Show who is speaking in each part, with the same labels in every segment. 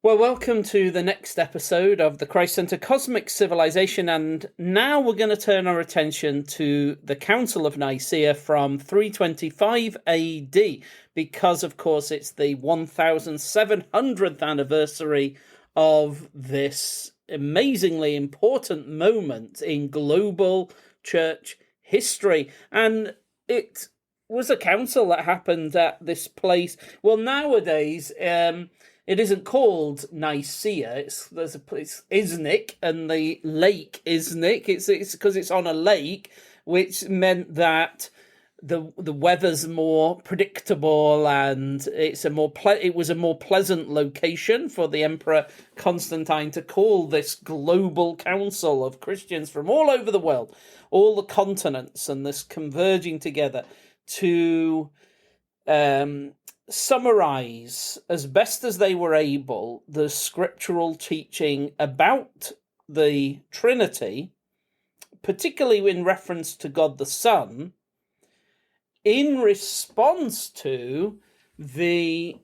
Speaker 1: Well, welcome to the next episode of the Christ-Centered Cosmic Civilization, and now we're going to turn our attention to the Council of Nicaea from 325 AD, because, of course, it's the 1700th anniversary of this amazingly important moment in global church history. And it was a council that happened at this place. Well, nowadays, it isn't called Nicaea. There's a place, Iznik, and the lake Iznik. It's because it's on a lake, which meant that the weather's more predictable, and it was a more pleasant location for the Emperor Constantine to call this global council of Christians from all over the world, all the continents, and this converging together to summarize as best as they were able the scriptural teaching about the Trinity, particularly in reference to God the Son, in response to the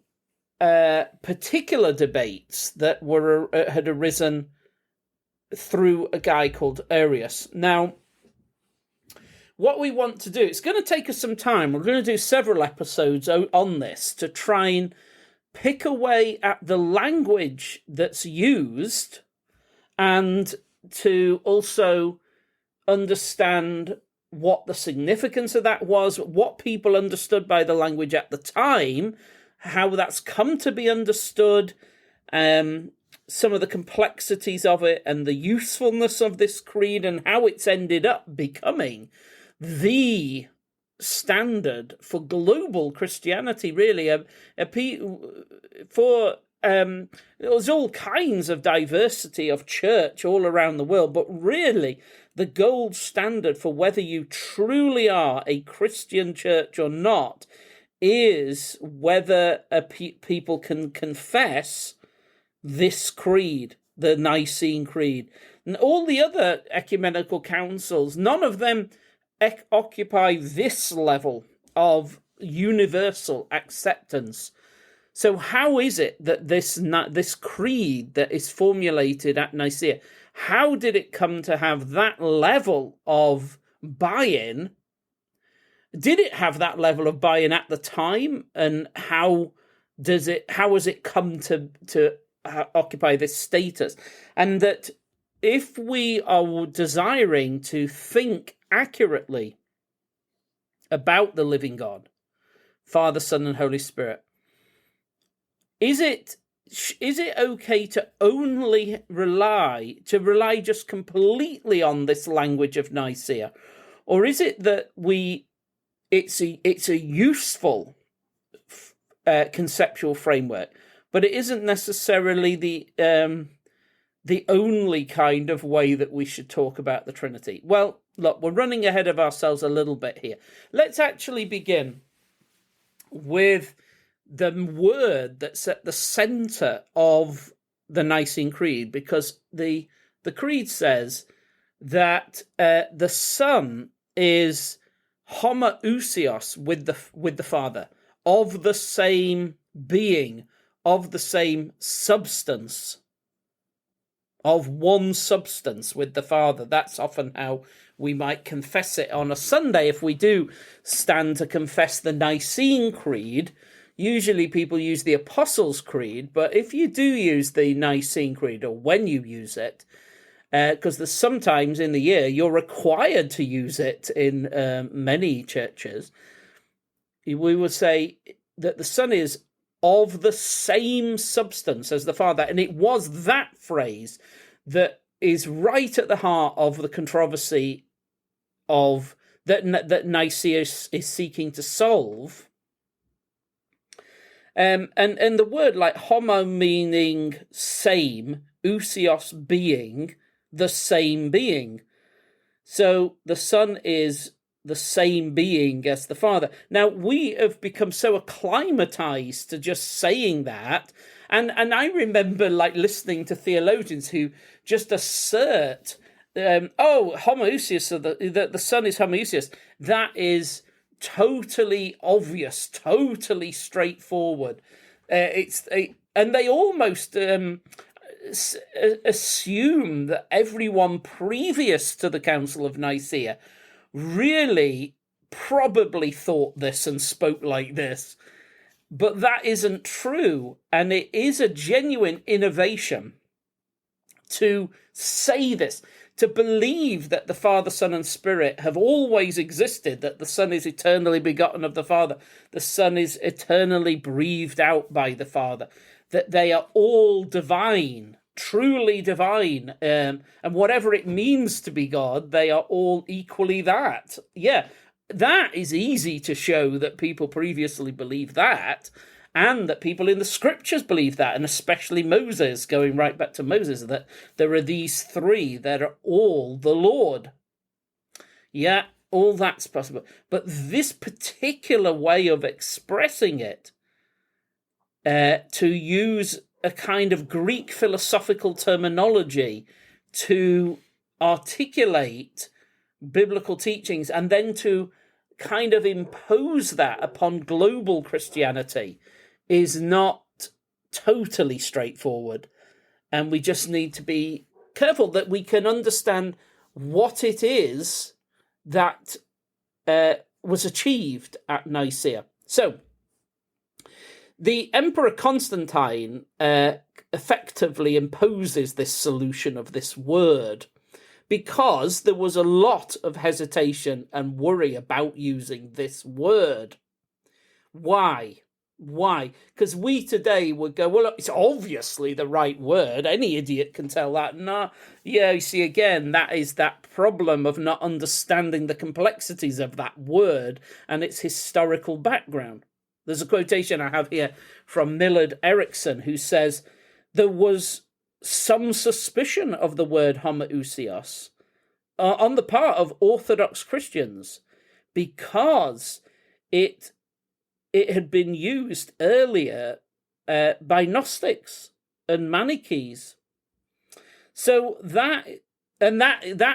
Speaker 1: particular debates that had arisen through a guy called Arius. Now, what we want to do, it's going to take us some time. We're going to do several episodes on this to try and pick away at the language that's used and to also understand what the significance of that was, what people understood by the language at the time, how that's come to be understood, some of the complexities of it and the usefulness of this creed and how it's ended up becoming the standard for global Christianity, really. There's all kinds of diversity of church all around the world, but really the gold standard for whether you truly are a Christian church or not is whether people can confess this creed, the Nicene Creed. And all the other ecumenical councils, none of them occupy this level of universal acceptance. So how is it that this creed that is formulated at Nicaea, how did it come to have that level of buy-in? Did it have that level of buy-in at the time? And how has it come to occupy this status? And that if we are desiring to think accurately about the living God, Father, Son, and Holy Spirit, is it okay to only rely just completely on this language of Nicaea, or is it that it's a useful conceptual framework, but it isn't necessarily the only kind of way that we should talk about the Trinity? Well, look, we're running ahead of ourselves a little bit here. Let's actually begin with the word that's at the center of the Nicene Creed, because the Creed says that the Son is Homoousios with the Father, of the same being, of the same substance, of one substance with the Father. That's often how we might confess it on a Sunday if we do stand to confess the Nicene Creed. Usually people use the Apostles' Creed, but if you do use the Nicene Creed, or when you use it, because there's sometimes in the year you're required to use it in many churches, we would say that the Son is of the same substance as the Father. And it was that phrase that is right at the heart of the controversy of that Nicaea is seeking to solve. And the word, like homo meaning same, ousios being, the same being. So the Son is the same being as the Father. Now, we have become so acclimatized to just saying that, and I remember like listening to theologians who just assert, homoousios, so the Son is homoousios. That is totally obvious, totally straightforward. and they almost assume that everyone previous to the Council of Nicaea really probably thought this and spoke like this. But that isn't true, and it is a genuine innovation to say this, to believe that the Father, Son, and Spirit have always existed, that the Son is eternally begotten of the Father, the Son is eternally breathed out by the Father, that they are all divine, truly divine, and whatever it means to be God, they are all equally that. Yeah, that is easy to show that people previously believed that, and that people in the scriptures believe that, and especially Moses, going right back to Moses, that there are these three that are all the Lord. Yeah, all that's possible. But this particular way of expressing it, to use a kind of Greek philosophical terminology to articulate biblical teachings and then to kind of impose that upon global Christianity, is not totally straightforward. And we just need to be careful that we can understand what it is that was achieved at Nicaea. So, the Emperor Constantine effectively imposes this solution of this word, because there was a lot of hesitation and worry about using this word. Why? Because we today would go, well, it's obviously the right word. Any idiot can tell that. No, yeah, you see, again, that is that problem of not understanding the complexities of that word and its historical background. There's a quotation I have here from Millard Erickson, who says, there was some suspicion of the word homoousios on the part of Orthodox Christians, because it had been used earlier by Gnostics and Manichees. So that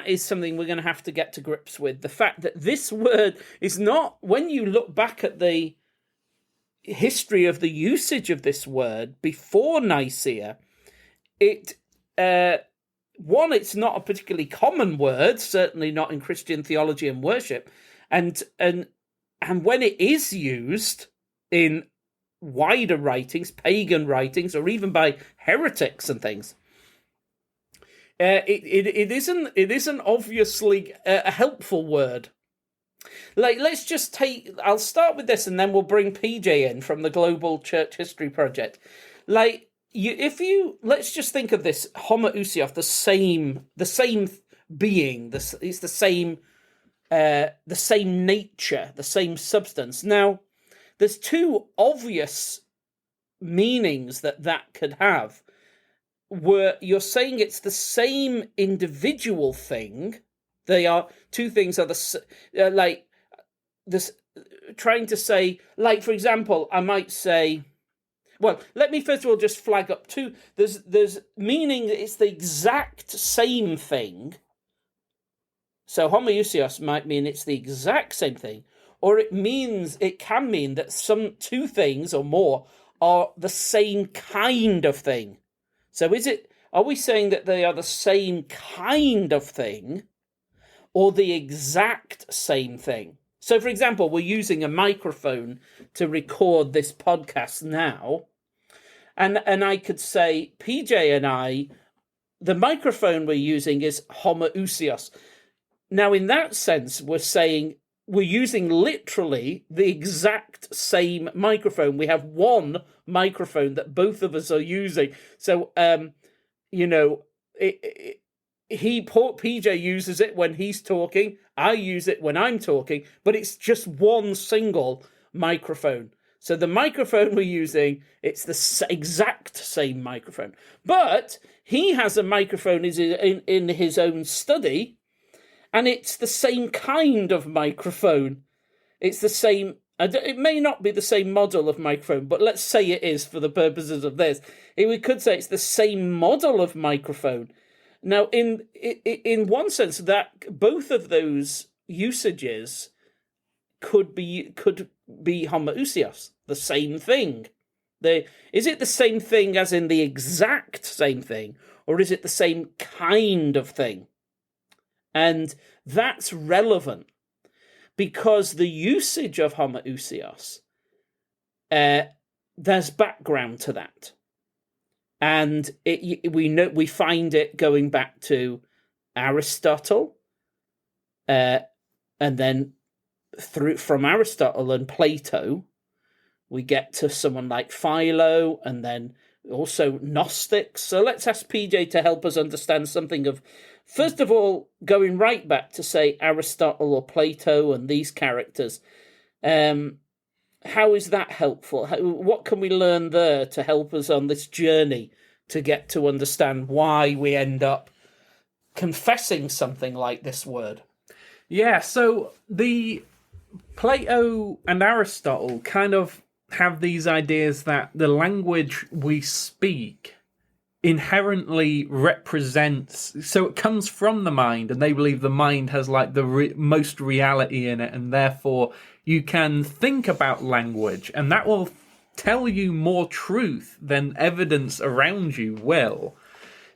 Speaker 1: is something we're going to have to get to grips with. The fact that this word is not, when you look back at the history of the usage of this word before Nicaea, it's not a particularly common word, certainly not in Christian theology and worship, and when it is used in wider writings, pagan writings, or even by heretics and things, it isn't obviously a helpful word. Like, let's just I'll start with this, and then we'll bring PJ in from the Global Church History Project. Like, let's just think of this homoousios, the same being, it's the same nature, the same substance. Now, there's two obvious meanings that could have, where you're saying it's the same individual thing. They are two things are like this, trying to say, like, for example, I might say, well, let me first of all just flag up two. There's meaning that it's the exact same thing. So homoousios might mean it's the exact same thing, or it can mean that some two things or more are the same kind of thing. So are we saying that they are the same kind of thing, or the exact same thing? So, for example, we're using a microphone to record this podcast now, and I could say, PJ and I, the microphone we're using is homoousios. Now, in that sense, we're saying we're using literally the exact same microphone. We have one microphone that both of us are using. So, PJ uses it when he's talking. I use it when I'm talking, but it's just one single microphone. So the microphone we're using, it's the exact same microphone. But he has a microphone in his own study, and it's the same kind of microphone. It's the same. It may not be the same model of microphone, but let's say it is for the purposes of this. We could say it's the same model of microphone. Now, in one sense, that both of those usages could be homoousios, the same thing. Is it the same thing as in the exact same thing, or is it the same kind of thing? And that's relevant because the usage of homoousios, there's background to that. And we find it going back to Aristotle, and then from Aristotle and Plato, we get to someone like Philo, and then also Gnostics. So let's ask PJ to help us understand something of, first of all, going right back to, say, Aristotle or Plato and these characters. How is that helpful? What can we learn there to help us on this journey to get to understand why we end up confessing something like this word?
Speaker 2: Yeah, so the Plato and Aristotle kind of have these ideas that the language we speak inherently represents, so it comes from the mind, and they believe the mind has like the most reality in it, and therefore you can think about language and that will tell you more truth than evidence around you will.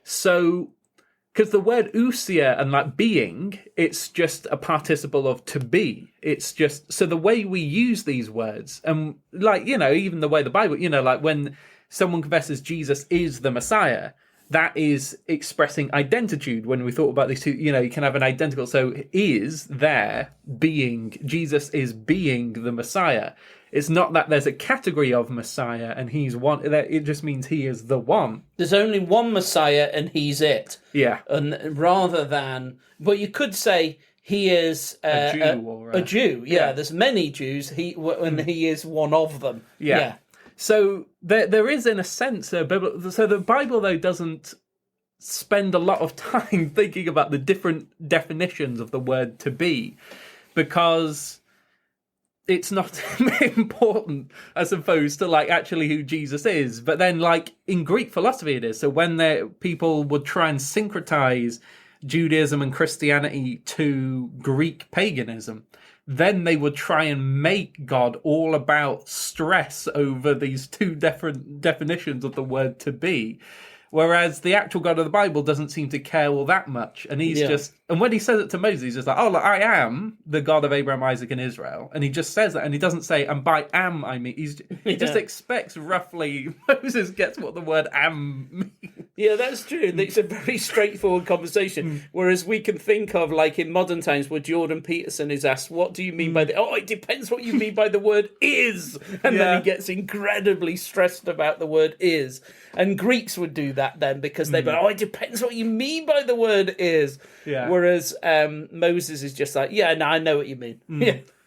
Speaker 2: So because the word ousia and like being, it's just a participle of to be. It's just, so the way we use these words, and like, even the way the Bible, like when someone confesses Jesus is the Messiah, that is expressing identitude. When we thought about these two, you can have an identical, so is there being, Jesus is being the Messiah. It's not that there's a category of Messiah and he's one. It just means he is the one.
Speaker 1: There's only one Messiah and he's it.
Speaker 2: Yeah.
Speaker 1: And rather than, but you could say he is
Speaker 2: a Jew.
Speaker 1: A Jew. Yeah, there's many Jews. He is one of them.
Speaker 2: Yeah. So there is, in a sense, so the Bible though doesn't spend a lot of time thinking about the different definitions of the word to be, because it's not important as opposed to like actually who Jesus is. But then like in Greek philosophy it is. So when people would try and syncretize Judaism and Christianity to Greek paganism, then they would try and make God all about stress over these two different definitions of the word to be. Whereas the actual God of the Bible doesn't seem to care all that much. And he's just, and when he says it to Moses, he's just like, oh, look, I am the God of Abraham, Isaac, and Israel. And he just says that, and he doesn't say, and by am I mean, he just expects roughly, Moses gets what the word am means.
Speaker 1: Yeah, that's true. It's a very straightforward conversation. Whereas we can think of, like in modern times, where Jordan Peterson is asked, what do you mean by it depends what you mean by the word is. And then he gets incredibly stressed about the word is. And Greeks would do that then, because they'd be like, it depends what you mean by the word is.
Speaker 2: Yeah.
Speaker 1: Whereas Moses is just like, I know what you mean.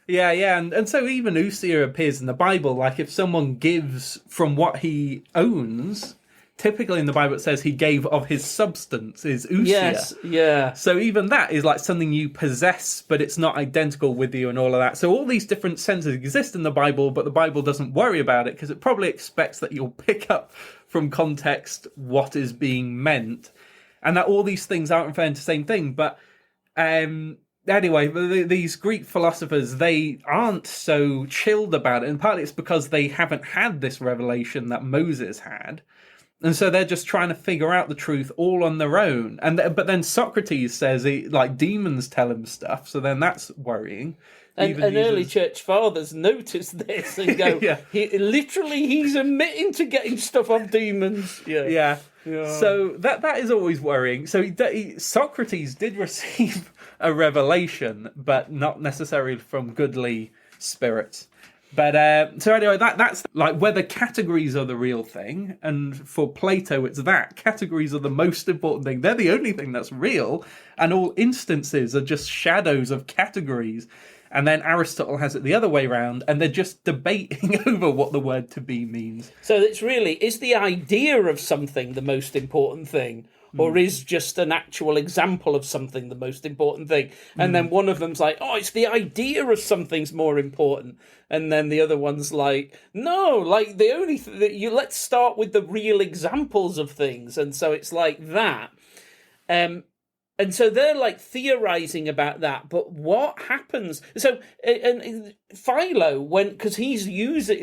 Speaker 2: Yeah. And so even ousia appears in the Bible. Like if someone gives from what he owns, typically in the Bible it says he gave of his substance, is ousia.
Speaker 1: Yes, yeah.
Speaker 2: So even that is like something you possess, but it's not identical with you and all of that. So all these different senses exist in the Bible, but the Bible doesn't worry about it because it probably expects that you'll pick up from context what is being meant, and that all these things aren't referring to the same thing. But anyway, these Greek philosophers, they aren't so chilled about it, and partly it's because they haven't had this revelation that Moses had. And so they're just trying to figure out the truth all on their own. But then Socrates says like demons tell him stuff, so then that's worrying.
Speaker 1: And early church fathers notice this and go, he's admitting to getting stuff off demons.
Speaker 2: Yeah. So that is always worrying. So Socrates did receive a revelation, but not necessarily from goodly spirits. But so anyway, that's like whether categories are the real thing, and for Plato it's that categories are the most important thing. They're the only thing that's real, and all instances are just shadows of categories. And then Aristotle has it the other way around, and they're just debating over what the word to be means.
Speaker 1: So it's really, is the idea of something the most important thing? Or is just an actual example of something the most important thing? And then one of them's like, it's the idea of something's more important. And then the other one's like, no, like the only let's start with the real examples of things. And so it's like that. And so they're like theorizing about that, but what happens? So, and Philo, because he's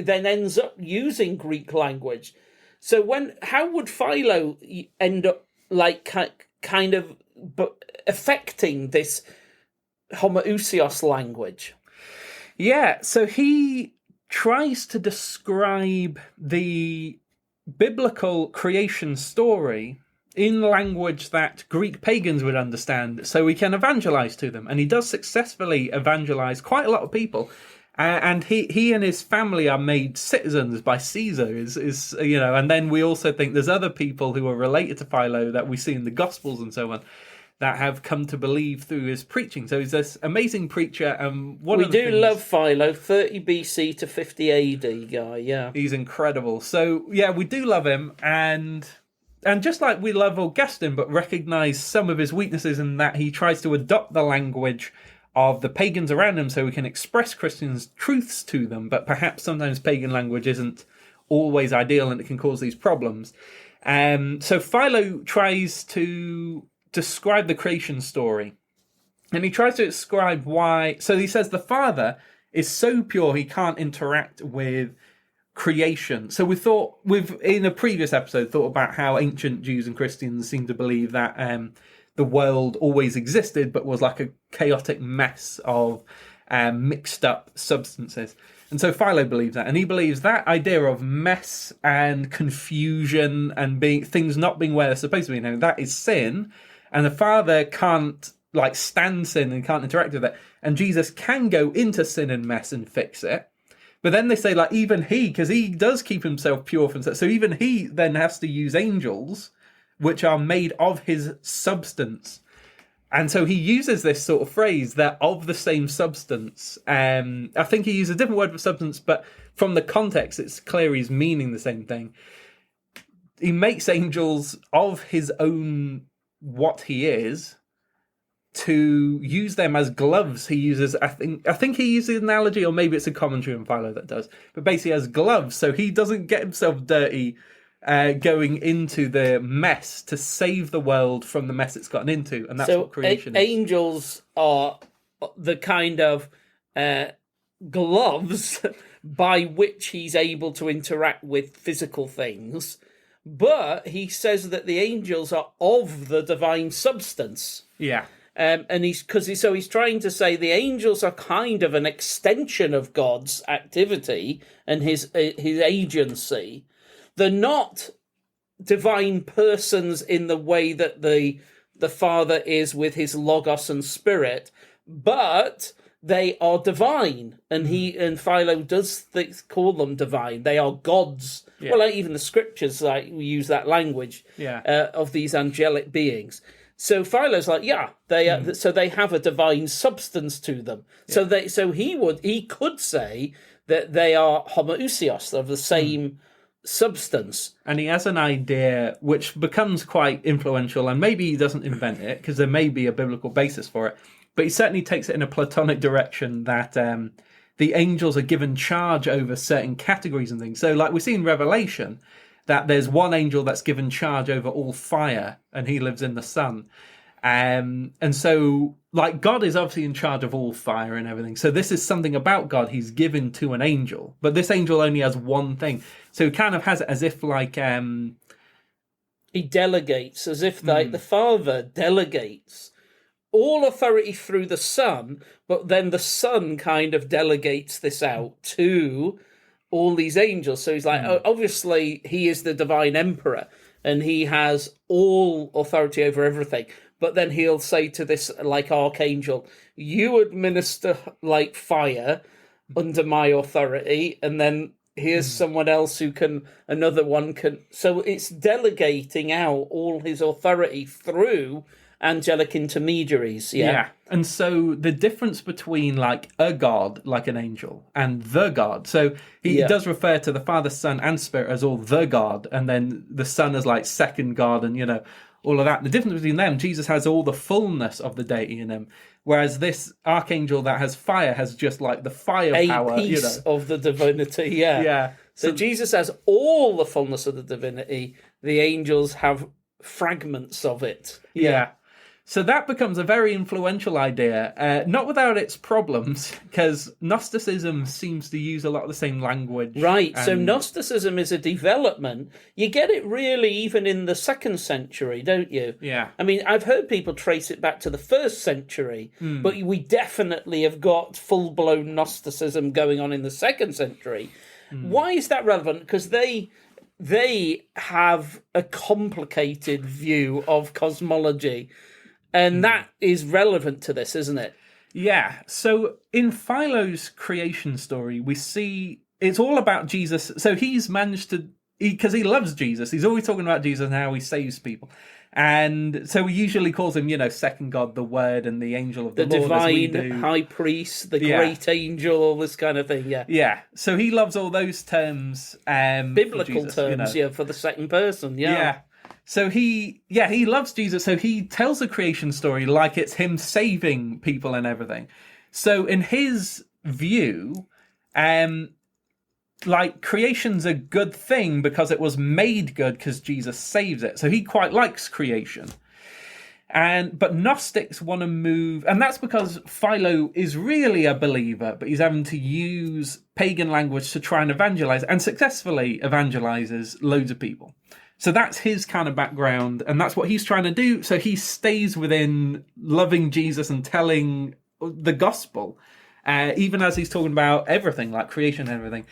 Speaker 1: then ends up using Greek language. So how would Philo end up like kind of affecting this Homoousios language?
Speaker 2: Yeah, so he tries to describe the biblical creation story in language that Greek pagans would understand, so we can evangelize to them. And he does successfully evangelize quite a lot of people. And he and his family are made citizens by Caesar, is and then we also think there's other people who are related to Philo that we see in the Gospels and so on that have come to believe through his preaching. So he's this amazing preacher. We do
Speaker 1: love Philo, 30 BC to 50 AD guy, yeah.
Speaker 2: He's incredible. So, yeah, we do love him, and just like we love Augustine, but recognise some of his weaknesses in that he tries to adopt the language of the pagans around him so we can express Christians' truths to them, but perhaps sometimes pagan language isn't always ideal and it can cause these problems. So Philo tries to describe the creation story, and he tries to describe why. So he says the Father is so pure he can't interact with creation. So we've in a previous episode thought about how ancient Jews and Christians seem to believe that the world always existed but was like a chaotic mess of mixed up substances. And so Philo believes that, and he believes that idea of mess and confusion and things not being where they're supposed to be, that is sin, and the Father can't stand sin and can't interact with it, and Jesus can go into sin and mess and fix it. But then they say, even he, because he does keep himself pure from sin, so even he then has to use angels, which are made of his substance. And so he uses this sort of phrase, that of the same substance. I think he uses a different word for substance, but from the context, it's clear he's meaning the same thing. He makes angels of his own, what he is, to use them as gloves. He uses, I think he uses an analogy, or maybe it's a commentary on Philo that does, but basically as gloves, so he doesn't get himself dirty going into the mess to save the world from the mess it's gotten into, and that's what creation is.
Speaker 1: Angels are the kind of gloves by which he's able to interact with physical things, but he says that the angels are of the divine substance.
Speaker 2: Yeah.
Speaker 1: And he's trying to say the angels are kind of an extension of God's activity and his agency. They're not divine persons in the way that the Father is with his logos and spirit, but they are divine, and Philo does call them divine. They are gods. Yeah. Well, even the scriptures we use that language of these angelic beings. So Philo's they are, so they have a divine substance to them. Yeah. So he could say that they are homoousios, of the same substance.
Speaker 2: And he has an idea which becomes quite influential, and maybe he doesn't invent it because there may be a biblical basis for it, but he certainly takes it in a Platonic direction that the angels are given charge over certain categories and things. So we see in Revelation that there's one angel that's given charge over all fire, and he lives in the sun. And so, God is obviously in charge of all fire and everything. So this is something about God he's given to an angel. But this angel only has one thing. So he kind of has it as if
Speaker 1: he delegates, as if the Father delegates all authority through the Son, but then the Son kind of delegates this out to all these angels. So he's obviously he is the divine emperor and he has all authority over everything. But then he'll say to this archangel, you administer fire under my authority, and then here's someone else another one can. So it's delegating out all his authority through angelic intermediaries. Yeah.
Speaker 2: And so the difference between a god, like an angel, and the God. So he does refer to the Father, Son, and Spirit as all the God, and then the Son as second God, and all of that. The difference between them, Jesus has all the fullness of the deity in him, whereas this archangel that has fire has just the fire power. A piece
Speaker 1: of the divinity, yeah. So Jesus has all the fullness of the divinity. The angels have fragments of it.
Speaker 2: Yeah. So that becomes a very influential idea, not without its problems, because Gnosticism seems to use a lot of the same language.
Speaker 1: Right, so Gnosticism is a development. You get it really even in the 2nd century, don't you?
Speaker 2: Yeah.
Speaker 1: I mean, I've heard people trace it back to the 1st century, but we definitely have got full-blown Gnosticism going on in the 2nd century. Why is that relevant? Because they have a complicated view of cosmology. And that is relevant to this, isn't it?
Speaker 2: Yeah. So in Philo's creation story, we see it's all about Jesus. So he's managed to, because he loves Jesus. He's always talking about Jesus and how he saves people. And so he usually calls him, second God, the Word, and the angel of the Lord.
Speaker 1: The divine high priest, the great angel, all this kind of thing, yeah.
Speaker 2: Yeah. So he loves all those terms.
Speaker 1: Biblical Jesus, terms, for the second person,
Speaker 2: Yeah. So he loves Jesus, so he tells the creation story like it's him saving people and everything. So in his view, creation's a good thing because it was made good because Jesus saves it. So he quite likes creation. But Gnostics want to move, and that's because Philo is really a believer, but he's having to use pagan language to try and evangelize, and successfully evangelizes loads of people. So that's his kind of background, and that's what he's trying to do. So he stays within loving Jesus and telling the gospel, even as he's talking about everything, like creation and everything.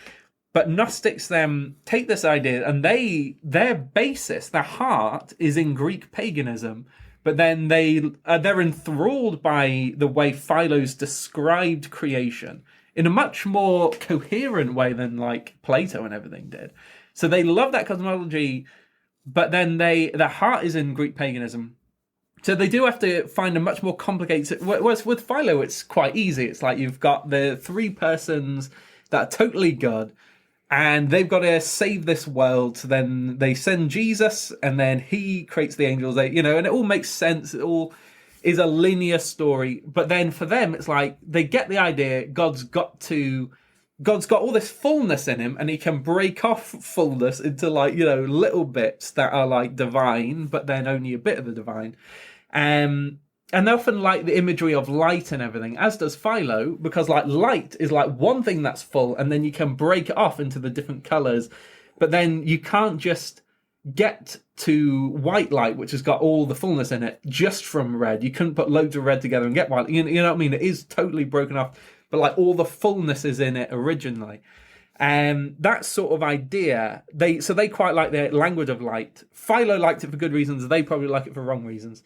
Speaker 2: But Gnostics then take this idea, and their basis, their heart, is in Greek paganism. But then they're enthralled by the way Philo's described creation in a much more coherent way than like Plato and everything did. So they love that cosmology. But then their heart is in Greek paganism. So they do have to find a much more complicated... Whereas with Philo, it's quite easy. It's like you've got the 3 persons that are totally good, and they've got to save this world. So then they send Jesus, and then he creates the angels. And it all makes sense. It all is a linear story. But then for them, it's like they get the idea God's got all this fullness in him, and he can break off fullness into little bits that are like divine, but then only a bit of the divine. And they often like the imagery of light and everything, as does Philo, because light is like one thing that's full, and then you can break it off into the different colors. But then you can't just get to white light, which has got all the fullness in it, just from red. You couldn't put loads of red together and get white. You know what I mean? It is totally broken off. But all the fullness is in it originally. That sort of idea, they quite like the language of light. Philo liked it for good reasons. They probably like it for wrong reasons.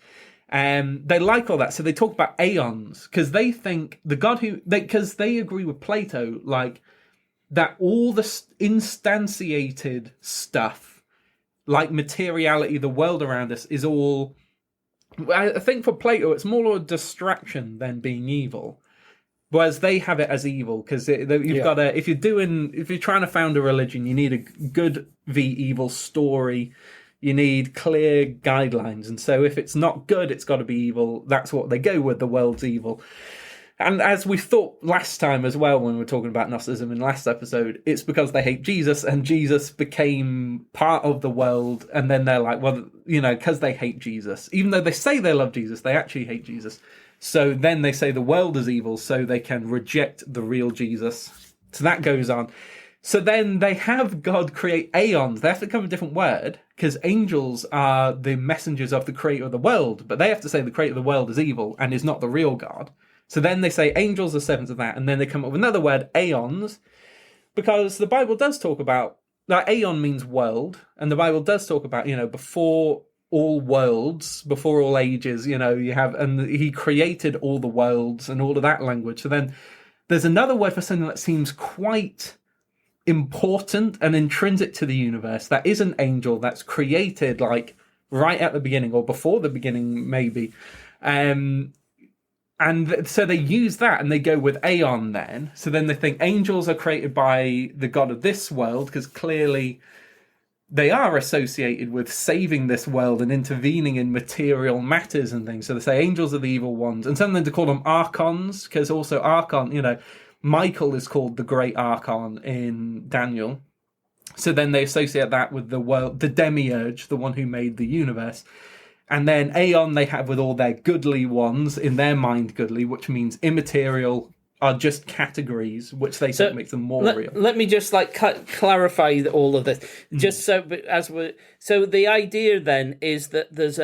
Speaker 2: They like all that. So they talk about aeons, because they think the God because they agree with Plato, that all the instantiated stuff, like materiality, the world around us, is all... I think for Plato, it's more a distraction than being evil. Whereas they have it as evil, because you've got to, if you're trying to found a religion, you need a good v evil story. You need clear guidelines, and so if it's not good, it's got to be evil. That's what they go with. The world's evil, and as we thought last time as well, when we were talking about Gnosticism in the last episode, it's because they hate Jesus, and Jesus became part of the world, and then they're like, well, because they hate Jesus, even though they say they love Jesus, they actually hate Jesus. So then they say the world is evil, so they can reject the real Jesus. So that goes on. So then they have God create aeons. They have to come with a different word, because angels are the messengers of the creator of the world, but they have to say the creator of the world is evil and is not the real God. So then they say angels are servants of that, and then they come up with another word, aeons, because the Bible does talk about, aeon means world, and the Bible does talk about, before all worlds, before all ages, you have, and he created all the worlds and all of that language. So then there's another word for something that seems quite important and intrinsic to the universe, that is an angel that's created right at the beginning, or before the beginning maybe. And so they use that, and they go with aeon then. So then they think angels are created by the God of this world, because clearly they are associated with saving this world and intervening in material matters and things. So they say angels are the evil ones. And sometimes they call them archons, because also archon, Michael is called the great archon in Daniel. So then they associate that with the world, the demiurge, the one who made the universe. And then aeon they have with all their goodly ones, in their mind goodly, which means immaterial, are just categories, which they think makes them more real.
Speaker 1: Let me just clarify all of this, just so so the idea then is that there's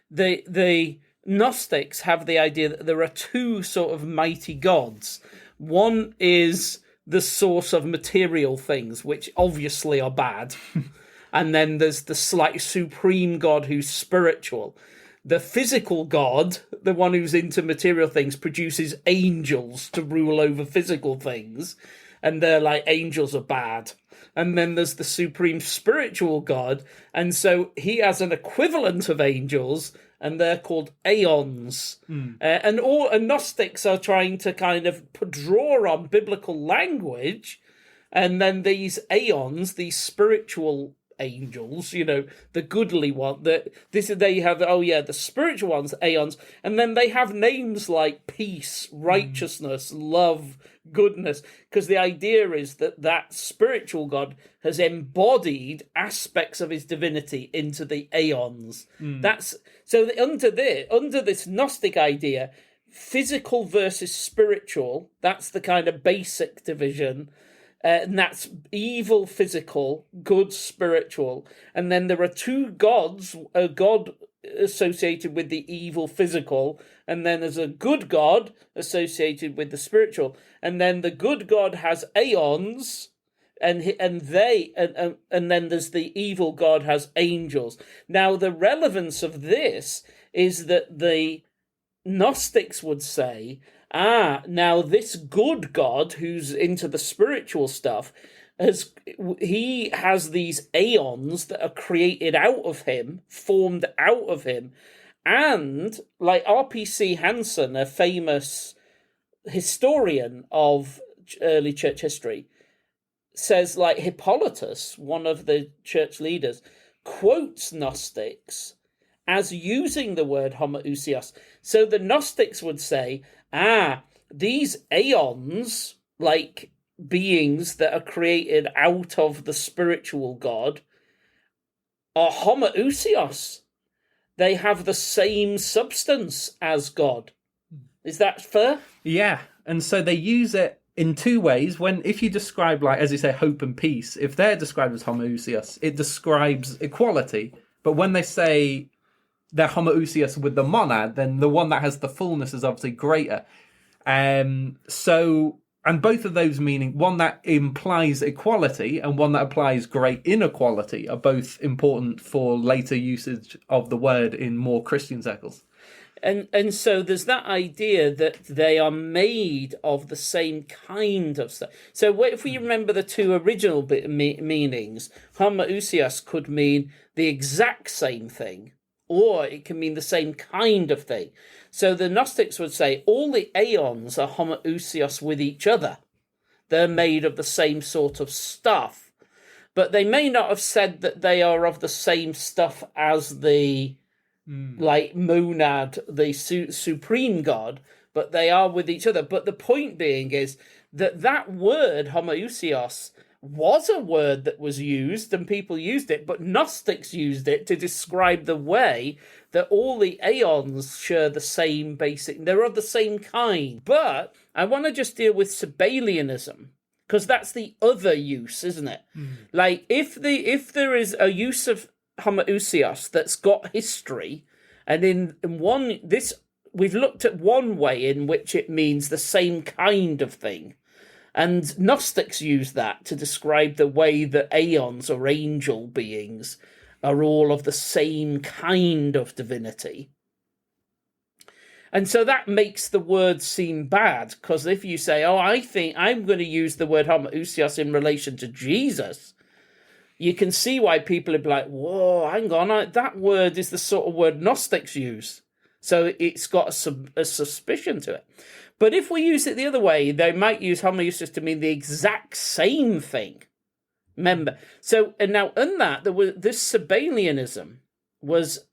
Speaker 1: the Gnostics have the idea that there are two sort of mighty gods. One is the source of material things, which obviously are bad. And then there's the supreme God who's spiritual. The physical God, the one who's into material things, produces angels to rule over physical things. And they're like, angels are bad. And then there's the supreme spiritual God. And so he has an equivalent of angels, and they're called aeons. And Gnostics are trying to kind of draw on biblical language. And then these aeons, these spiritual angels, the goodly one, they have the spiritual ones, aeons, and then they have names like peace, righteousness, love, goodness, because the idea is that spiritual God has embodied aspects of his divinity into the aeons. That's so under this Gnostic idea, physical versus spiritual, that's the kind of basic division. And that's evil physical, good spiritual. And then there are two gods, a god associated with the evil physical, and then there's a good god associated with the spiritual. And then the good god has aeons, and then there's the evil god has angels. Now, the relevance of this is that the Gnostics would say, now this good God who's into the spiritual stuff, he has these aeons that are created out of him, formed out of him. And like R.P.C. Hansen, a famous historian of early church history, says like Hippolytus, one of the church leaders, quotes Gnostics as using the word homoousios. So the Gnostics would say, these aeons, like beings that are created out of the spiritual God, are homoousios. They have the same substance as God. Is that fair?
Speaker 2: Yeah, and so they use it in two ways. If you describe, like, as you say, hope and peace, if they're described as homoousios, it describes equality. But when they say they're homoousios with the monad, then the one that has the fullness is obviously greater. And both of those meaning, one that implies equality and one that implies great inequality, are both important for later usage of the word in more Christian circles.
Speaker 1: And so there's that idea that they are made of the same kind of stuff. So if we remember the two original meanings, homoousios could mean the exact same thing, or it can mean the same kind of thing. So the Gnostics would say all the aeons are homoousios with each other. They're made of the same sort of stuff. But they may not have said that they are of the same stuff as the like monad, the supreme God, but they are with each other. But the point being is that word homoousios was a word that was used and people used it, but Gnostics used it to describe the way that all the aeons share the same basic, they're of the same kind. But I want to just deal with Sabellianism, because that's the other use, isn't it? Like if there is a use of homoousios that's got history, and in one, we've looked at one way in which it means the same kind of thing. And Gnostics use that to describe the way that aeons or angel beings are all of the same kind of divinity. And so that makes the word seem bad, because if you say, I think I'm going to use the word homoousios in relation to Jesus, you can see why people would be like, whoa, hang on, that word is the sort of word Gnostics use. So it's got a suspicion to it. But if we use it the other way, they might use homoousios to mean the exact same thing. Remember. So, and now in that, there was this Sabellianism was,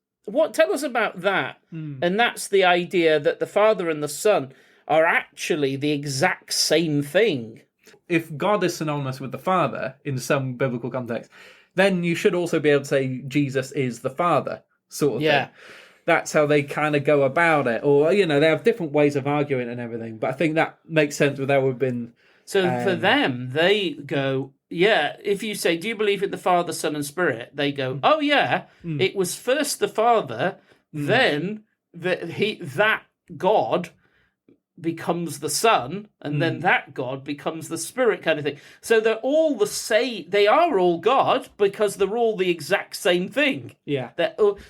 Speaker 1: tell us about that. And that's the idea that the Father and the Son are actually the exact same thing.
Speaker 2: If God is synonymous with the Father in some biblical context, then you should also be able to say Jesus is the Father. sort of
Speaker 1: Yeah.
Speaker 2: thing. That's how they kind of go about it. Or, they have different ways of arguing and everything. But I think that makes sense with how we've been...
Speaker 1: So for them, they go, yeah, if you say, do you believe in the Father, Son, and Spirit? They go, oh, yeah, it was first the Father, then that God becomes the Son, and then that God becomes the Spirit, kind of thing. So they're all the same. They are all God because they're all the exact same thing.
Speaker 2: Yeah.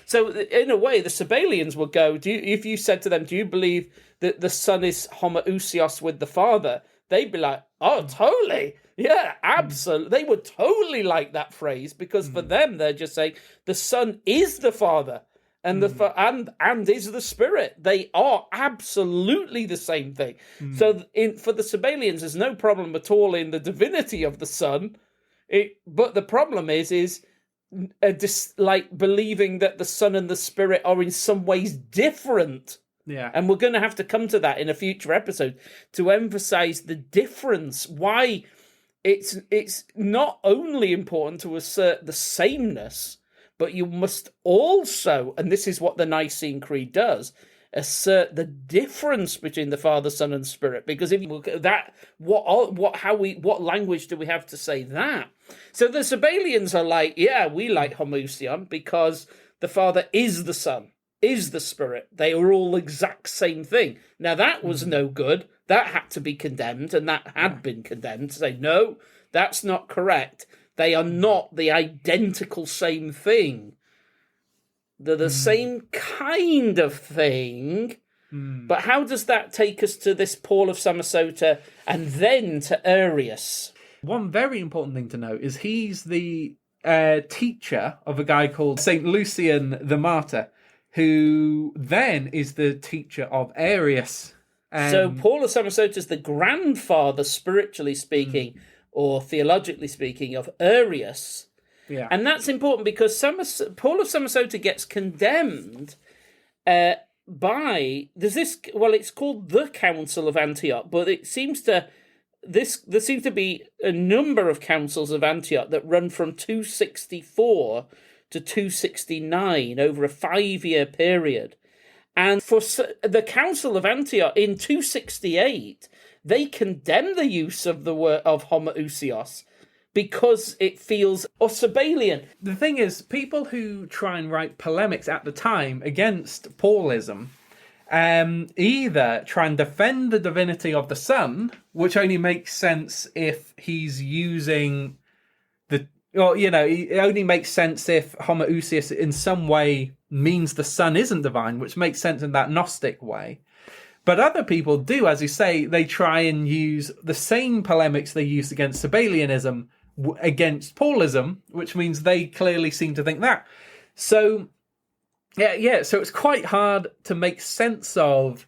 Speaker 1: So in a way, the Sabellians would go, if you said to them, do you believe that the Son is homoousios with the Father? They'd be like, oh, totally. Yeah, absolutely. They would totally like that phrase because for them, they're just saying the Son is the Father and and is the Spirit. They are absolutely the same thing. So for the Sabellians, there's no problem at all in the divinity of the Son. But the problem is like believing that the Son and the Spirit are in some ways different.
Speaker 2: Yeah.
Speaker 1: And we're going to have to come to that in a future episode to emphasize the difference, why it's not only important to assert the sameness, but you must also, and this is what the Nicene Creed does, assert the difference between the Father, Son, and Spirit. Because if you look at that, what language do we have to say that? So the Sabellians are like, yeah, we like homoousion because the Father is the Son, is the Spirit. They are all the exact same thing. Now that was no good. That had to be condemned, and that had been condemned to say, no, that's not correct. They are not the identical same thing. They're the same kind of thing. But how does that take us to this Paul of Samosata and then to Arius?
Speaker 2: One very important thing to note is he's the teacher of a guy called St. Lucian the Martyr, who then is the teacher of Arius.
Speaker 1: So Paul of Samosata is the grandfather, spiritually speaking, or theologically speaking, of Arius.
Speaker 2: Yeah.
Speaker 1: And that's important because Paul of Samosata gets condemned by... it's called the Council of Antioch, but there seems to be a number of councils of Antioch that run from 264 to 269 over a 5-year period. And for the Council of Antioch in 268, they condemn the use of the word of homoousios because it feels Sabellian.
Speaker 2: The thing is, people who try and write polemics at the time against Paulism either try and defend the divinity of the Son, which only makes sense if he's using it only makes sense if homoousios in some way means the Son isn't divine, which makes sense in that Gnostic way. But other people do, as you say, they try and use the same polemics they used against Sabellianism against Paulism, which means they clearly seem to think that. So, so it's quite hard to make sense of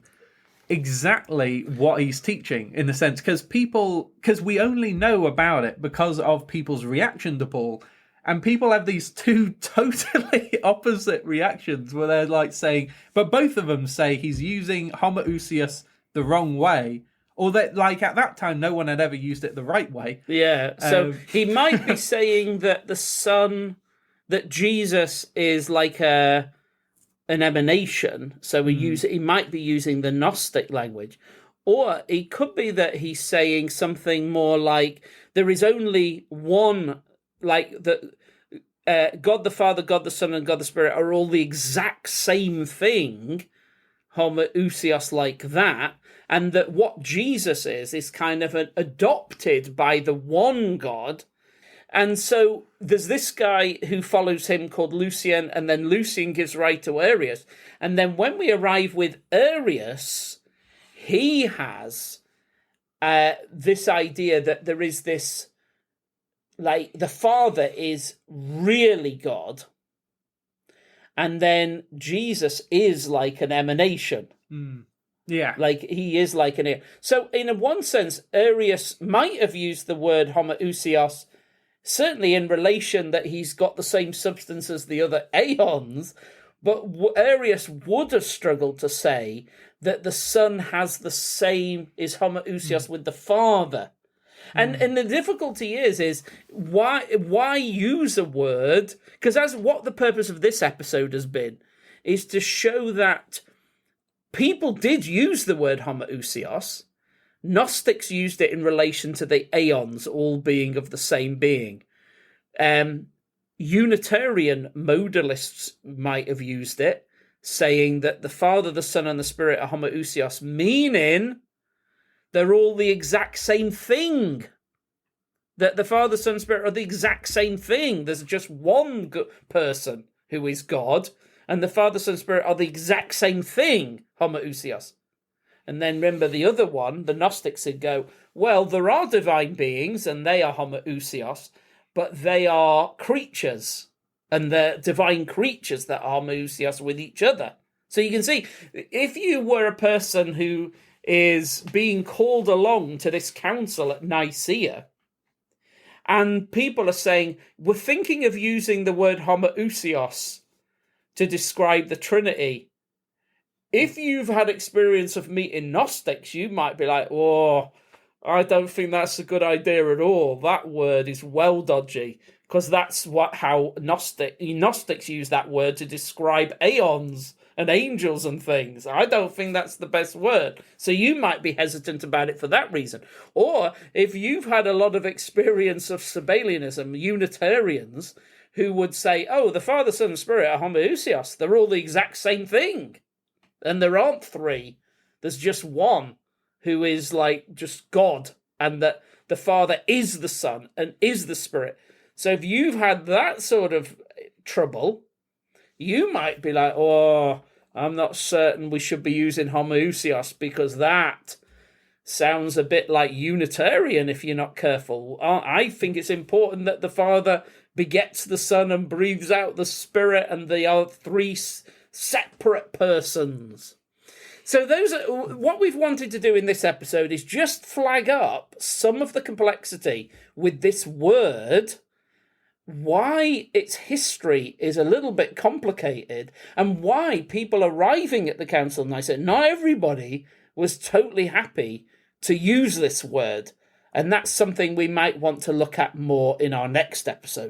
Speaker 2: exactly what he's teaching, in a sense, because we only know about it because of people's reaction to Paul, and people have these two totally opposite reactions where they're like saying, but both of them say he's using homoousios the wrong way, or that like at that time no one had ever used it the right way.
Speaker 1: Yeah, so he might be saying that the Son, that Jesus is like an emanation, so he might be using the Gnostic language, or it could be that he's saying something more like there is only one, like that God the Father, God the Son, and God the Spirit are all the exact same thing, homoousios like that, and that what Jesus is kind of adopted by the one God. And so there's this guy who follows him called Lucian, and then Lucian gives right to Arius. And then when we arrive with Arius, he has this idea that there is this, like, the Father is really God, and then Jesus is like an emanation.
Speaker 2: Yeah.
Speaker 1: Like, he is like an... So, in one sense, Arius might have used the word homoousios, certainly in relation that he's got the same substance as the other aeons, but Arius would have struggled to say that the Son has the same, is homoousios with the Father. And the difficulty is why use a word? Because that's what the purpose of this episode has been. is to show that people did use the word homoousios. Gnostics used it in relation to the aeons, all being of the same being. Unitarian modalists might have used it, saying that the Father, the Son, and the Spirit are homoousios, meaning they're all the exact same thing. That the Father, Son, Spirit are the exact same thing. There's just one person who is God, and the Father, Son, Spirit are the exact same thing, homoousios. And then remember the other one, the Gnostics would go, well, there are divine beings, and they are homoousios, but they are creatures, and they're divine creatures that are homoousios with each other. So you can see, if you were a person who is being called along to this council at Nicaea, and people are saying, we're thinking of using the word homoousios to describe the Trinity. If you've had experience of meeting Gnostics, you might be like, oh, I don't think that's a good idea at all. That word is well dodgy, because that's how Gnostics use that word to describe aeons and angels and things. I don't think that's the best word. So you might be hesitant about it for that reason. Or if you've had a lot of experience of Sabellianism, Unitarians, who would say, oh, the Father, Son, and Spirit are homoousios. They're all the exact same thing. And there aren't three. There's just one who is like just God, and that the Father is the Son and is the Spirit. So if you've had that sort of trouble, you might be like, oh, I'm not certain we should be using homoousios, because that sounds a bit like Unitarian if you're not careful. I think it's important that the Father begets the Son and breathes out the Spirit, and they are three separate persons. So those are what we've wanted to do in this episode, is just flag up some of the complexity with this word, why its history is a little bit complicated, and why people arriving at the Council of Nicaea, not everybody was totally happy to use this word. And that's something we might want to look at more in our next episode.